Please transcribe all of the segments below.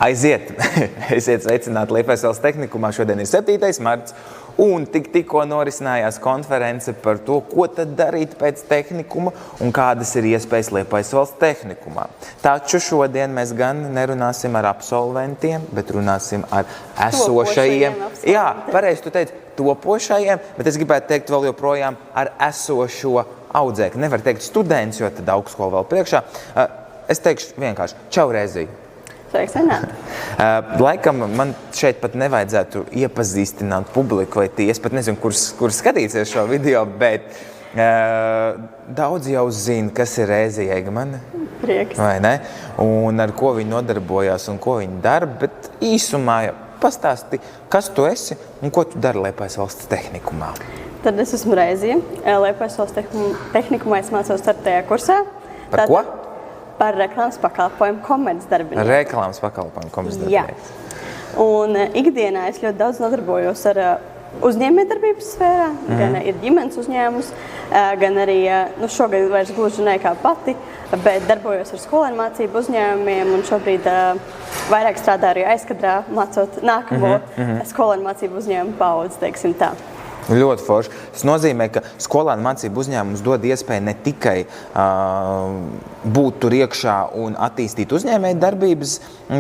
Aiziet! Esiet sveicināti Liepājas tehnikumā. Šodien ir 7. marts un tikko norisinājās konference par to, ko tad darīt pēc tehnikuma un kādas ir iespējas Liepājas tehnikumā. Taču šodien mēs gan nerunāsim ar absolventiem, bet runāsim ar esošajiem. Jā, pareizi tu teici, topošajiem, bet es gribētu teikt vēl joprojām ar esošo audzēkni. Nevar teikt students, jo tad augstskola vēl priekšā. Es teikšu vienkārši, čau Rēzī. Laikam man šeit pat nevajadzētu iepazīstināt publiku vai tie. Es pat nezinu, kur skatīsies šo video, bet daudz jau zina, kas ir Rēzī Eigamane. Prieks. Vai ne? Un ar ko viņi nodarbojās un ko viņi dara, bet īsumā pastāsti, kas tu esi un ko tu dari Liepājas valsts tehnikumā. Tad es esmu Rēzī. Liepājas valsts tehnikumā es mācos 4. kursā. Par ko? Par reklāmas pakalpojumu komercdarbinieks. Reklāmas pakalpojumu komercdarbinieks. Jā. Un ikdienā es ļoti daudz nodarbojos ar uzņēmējdarbības sfērā, gan ir ģimenes uzņēmums, gan arī, šogad vairs gluži ne kā pati, bet darbojos ar skolēnu mācību uzņēmumiem un šobrīd vairāk strādāju arī aizkadrā, mācot nākamo skolēnu mācību uzņēmumu paudzi, teiksim tā. Ļoti forši. Tas nozīmē, ka skolēnu mācību uzņēmums dod iespēju ne tikai būt tur iekšā un attīstīt uzņēmēju darbības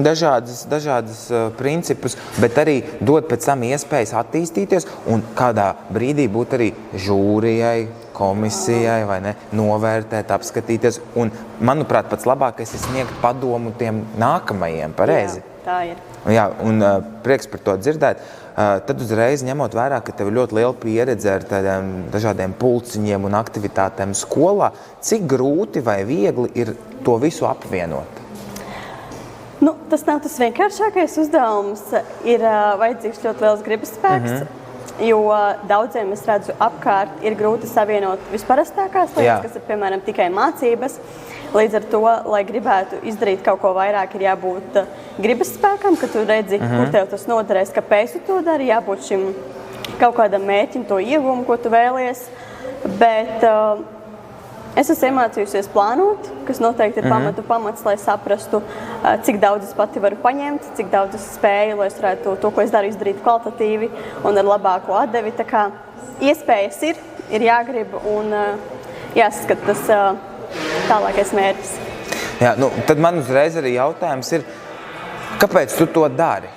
dažādas principus, bet arī dod pēc tam iespējas attīstīties un kādā brīdī būt arī žūrijai, komisijai, vai ne, novērtēt, apskatīties. Un, manuprāt, pats labākais ir sniegt padomu tiem nākamajiem, pareizi? Jā, tā ir. Jā, un prieks par to dzirdēt. Tad uzreiz ņemot vērā, ka tev ļoti liela pieredze ar tādiem dažādiem pulciņiem un aktivitātēm skolā, cik grūti vai viegli ir to visu apvienot? Tas nav tas vienkāršākais uzdevums. Ir vajadzīgs ļoti liels gribas spēks, jo daudziem, es redzu, apkārt ir grūti savienot visparastākās lietas, kas ir, piemēram, tikai mācības. Līdz ar to, lai gribētu izdarīt kaut ko vairāk, ir jābūt gribas spēkam, ka tu redzi, kur tev tas noderēs, kāpēc tu to dari, jābūt šim kaut kādam mērķim, to ieguvumu, ko tu vēlies. Bet es esmu iemācījusies plānot, kas noteikti ir pamats, lai saprastu, cik daudz es pati varu paņemt, cik daudz es spēju, lai es varētu to, ko es daru, izdarīt kvalitatīvi un ar labāko atdevi. Tā kā iespējas ir jāgrib un jāskat tas tālākais mērķis. Jā, tad man uzreiz arī jautājums ir, kāpēc tu to dari?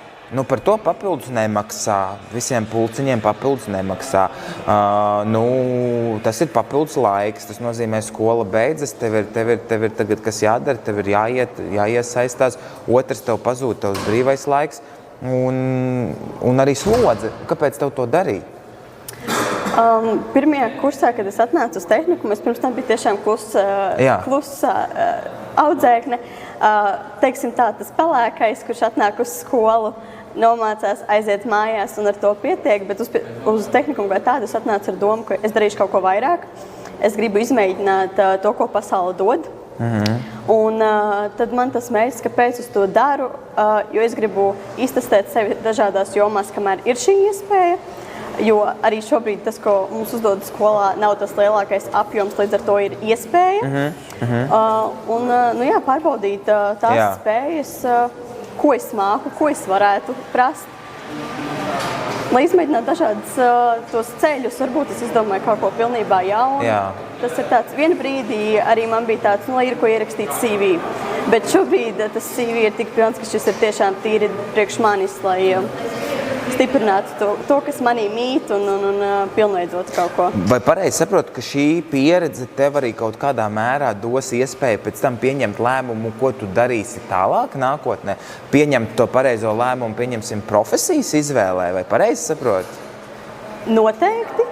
Par to papildus nemaksā, visiem pulciņiem papildus nemaksā. Tas ir papildus laiks, tas nozīmē skola beidzas, tev ir tagad, kas jādara, tev ir jāiesaistās, otrs tev pazūd tavs brīvais laiks un arī slodze. Kāpēc tev to darīt? Pirmajā kursā, kad es atnācu uz tehnikumu, es pirms tam biju tiešām klusa audzēkne. Teiksim tā, tas pelēkais, kurš atnāk uz skolu, nomācās, aiziet mājās un ar to pietiek, bet uz tehnikumu kā tādu es atnācu ar domu, ka es darīšu kaut ko vairāk. Es gribu izmēģināt to, ko pasaule dod. Un tad man tas mērķis, kāpēc es to daru, jo es gribu iztestēt sevi dažādās jomās, kamēr ir šī iespēja. Jo arī šobrīd tas, ko mums uzdod skolā, nav tas lielākais apjoms, līdz ar to ir iespēja. Pārbaudīt tās spējas, ko es māku, ko es varētu prast. Lai izmēģinātu dažādas tos ceļus, varbūt es izdomāju kaut ko pilnībā jaunu. Tas ir tāds, vienu brīdī arī man bija tāds, lai ir ko ierakstīt CV. Bet šobrīd tas CV ir tik pilns, ka šis ir tiešām tīri priekš manis, lai stiprinātu to, kas manī mīt un pilnveidot kaut ko. Vai pareizi saprotu, ka šī pieredze tev arī kaut kādā mērā dos iespēju pēc tam pieņemt lēmumu, ko tu darīsi tālāk nākotnē? Pieņemt to pareizo lēmumu, pieņemsim profesijas izvēlē, vai pareizi saprotu? Noteikti.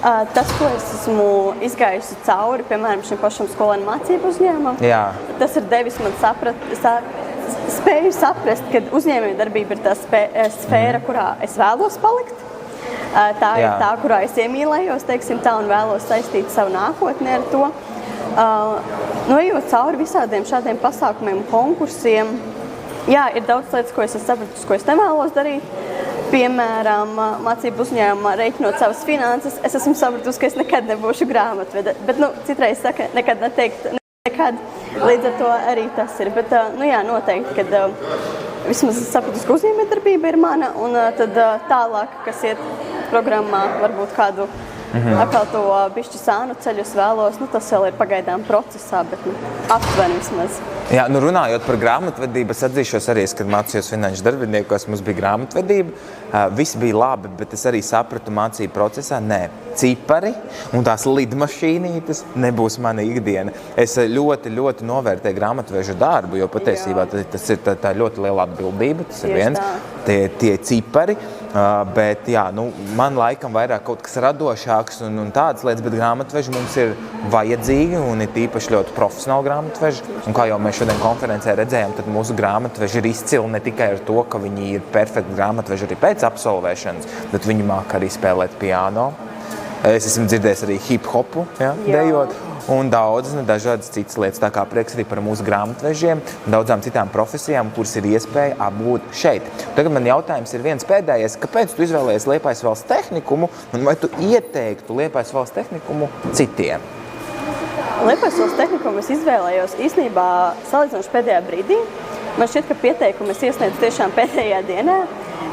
Tas, ko es esmu izgājusi cauri, piemēram, šim pašam skolēnu mācību uzņēmumam, tas ir devis man spēju saprast, ka uzņēmējdarbība ir tā sfēra, kurā es vēlos palikt. Tā ir tā, kurā es iemīlējos, teiksim tā, un vēlos saistīt savu nākotni ar to. Ejot cauri visādiem šādiem pasākumiem un konkursiem, ir daudz lietas, ko es esmu sapratis, ko es nevēlos darīt. Piemēram, mācību uzņēmumā rēķinot savas finanses, es esmu sapratusi, ka es nekad nebūšu grāmatvede. Bet, citreiz saka, nekad neteikt nekad. Līdz ar to arī tas ir. Bet, noteikti, kad vismaz es sapratu, ka uzņēmējdarbība ir mana, un tad tālāk, kas iet programmā, varbūt kādu atkal to bišķi sānu ceļu es vēlos, tas vēl ir pagaidām procesā, bet aptuveni vismaz. Jā, runājot par grāmatvedību, es atzīšos arī, kad mācījos finanšu darbiniekos, mums bija grāmatvedība, viss bija labi, bet es arī sapratu mācību procesā, cipari un tās lidmašīnītes nebūs mana ikdiena. Es ļoti, ļoti novērtēju grāmatveža darbu, jo patiesībā tas ir tā ļoti liela atbildība, tas ir viens, tie cipari, bet jā, man laikam vairāk kaut kas radošāks un tādas lietas, bet grāmatveži mums ir vajadzīgi un ir īpaši ļoti profesionāli grāmatveži. Un kā jau mēs šodien konferencē redzējām, tad mūsu grāmatveži ir izcili ne tikai ar to, ka viņi ir perfekti grāmatveži arī pēc absolvēšanas, bet viņi māk arī spēlēt piano. Es esmu dzirdējis arī hip-hopu, dejot, un daudz dažādas citas lietas. Tā kā prieks arī par mūsu grāmatvežiem un daudzām citām profesijām, kuras ir iespēja apbūt šeit. Tagad man jautājums ir viens pēdējais. Kāpēc tu izvēlējies Liepājas valsts tehnikumu un vai tu ieteiktu Liepājas valsts tehnikumu citiem? Liepājas valsts tehnikumu es izvēlējos īstenībā salīdzinoši pēdējā brīdī. Man šķiet, ka pieteikumu es iesniedzu tiešām pēdējā dienā,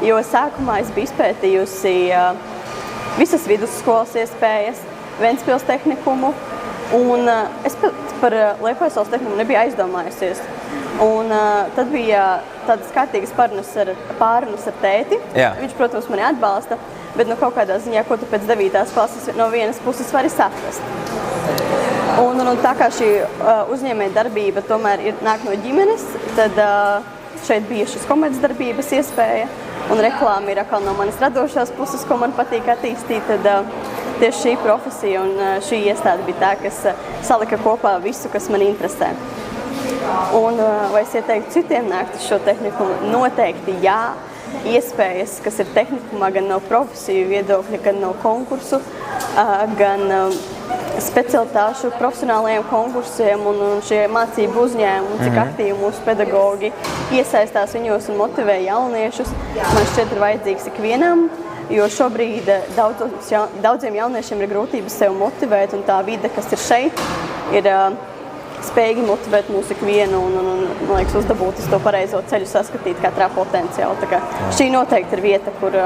jo sākumā es biju izpētījusi visas vidusskolas iespējas, Ventspils tehnikumu, un es par Liepājas valsts tehnikumu nebiju aizdomājusies. Un tad bija tādas kārtīgas pārunas ar tēti. Jā. Viņš, protams, mani atbalsta, bet kaut kādā ziņā, ko tu pēc 9. klases no vienas puses vari saprast. Un tā kā šī uzņēmēja darbība tomēr nāk no ģimenes, tad šeit bija šis komercdarbības iespēja, un reklāma ir atkal no manas radošās puses, ko man patīk attīstīt, tad tieši šī profesija un šī iestāde bija tā, kas salika kopā visu, kas man interesē. Un vai es ieteiktu citiem nākt uz šo tehnikumu? Noteikti jā. Iespējas, kas ir tehnikumā, gan no profesiju viedokļa, gan no konkursu, gan specialitāšu profesionālajiem konkursiem un šie mācību uzņēmumi, cik aktīvi mūsu pedagogi iesaistās viņos un motivē jauniešus. Man šķiet ir vajadzīgs ikvienam, jo šobrīd daudziem jauniešiem ir grūtības sev motivēt, un tā vide, kas ir šeit, ir spējīgi motivēt mūsu ikvienu un man liekas, uzdabūt uz to pareizo ceļu, saskatīt katrā potenciālu. Tā kā šī noteikti ir vieta, kur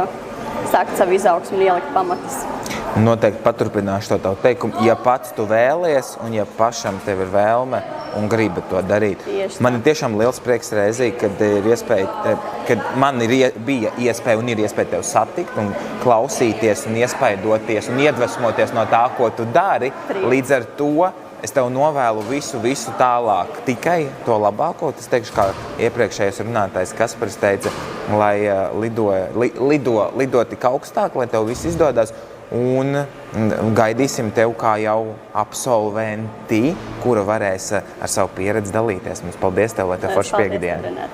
sākt savu izaugsmu un ielikt pamatus. Noteikti paturpināšu to tavu teikumu. Ja pats tu vēlies un ja pašam tev ir vēlme un gribi to darīt. Man ir tiešām liels prieks reizī, kad man bija iespēja un ir iespēja tev satikt un klausīties un iespaidoties un iedvesmoties no tā, ko tu dari. Līdz ar to es tev novēlu visu tālāk, tikai to labāko. Es teikšu, kā iepriekšējais runātājs Kaspars teica, lai lido tik augstāk, lai tev viss izdodas. Un gaidīsim tev kā jau absolventi, kura varēs ar savu pieredzi dalīties. Mums paldies tev, lai tev forša piektdiena.